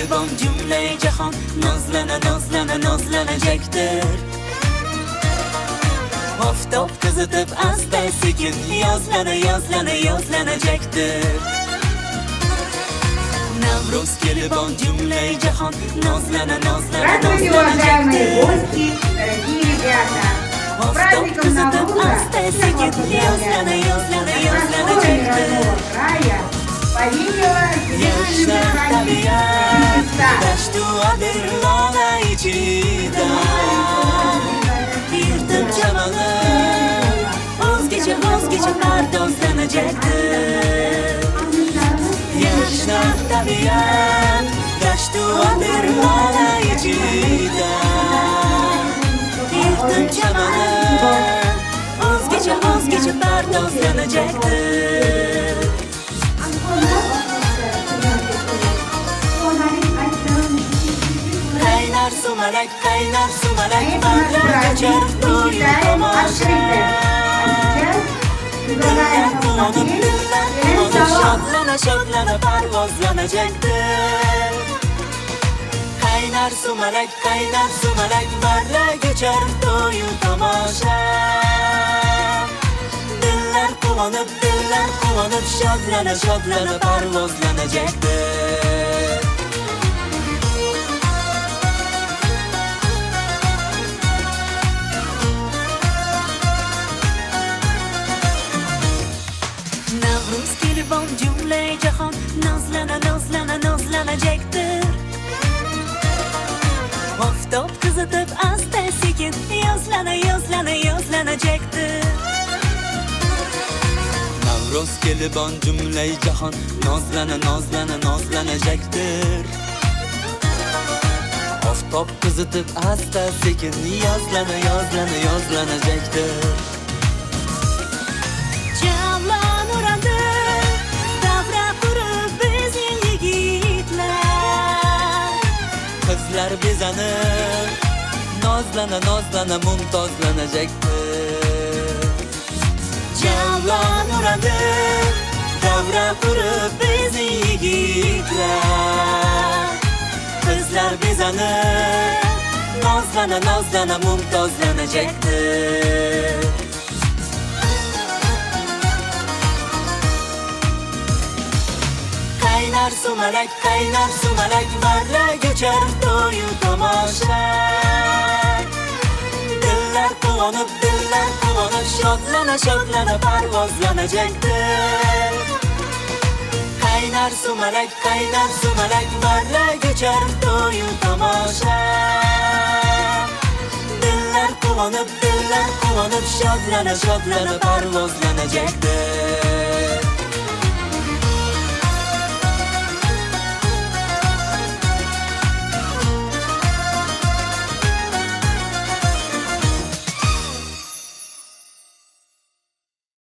gelibon cümle cahan nazlana nazlana nazlanacaktır. Oftob kızıtıp asta sekin yozlana yozlana yozlanacaktır. Navruz gelibon cümle cahan nazlana nazlana nazlanacaktır. Oftob kızıtıp asta sekin yozlana yozlana yozlanacaktır. Yaşlar tabiat taştu adırlana içida yırtıp çamalı özgece özgece pardozlanacaktır. Yaşlar tabiat taştu adırlana içida yırtıp çamalı özgece özgece pardozlanacaktır. Kaynar sumalak barlar kaçar duyu tomaşa. Diller kullanıp şadlana şadlana parvozlanacaktır. Kaynar sumalak barlar kaçar duyu tomaşa. Diller kullanıp şadlana şadlana parvozlanacaktır. Navruz gelibon cümle cahan nazlana nazlana nazlanacaktır. Oftob kızıtıp asta sekin yozlana yozlana yozlanacaktır. Navruz gelibon cümle cahan nazlana nazlana nazlanacaktır. Oftob kızıtıp asta sekin yozlana yozlana yozlanacaktır. Kızlar bezanıp nozlana nozlana mumtozlanacaktır. Canlan uranıp davra kurup bizi yigitler. Kızlar bezanıp nozlana nozlana mumtozlanacaktır. Kaynar sumalak varla geçer doyu tomaşa. Diller kullanıp şadlana şadlana parvozlanacaktır. Kaynar sumalak varla geçer doyu tomaşa. Diller kullanıp şadlana şadlana parvozlanacaktır.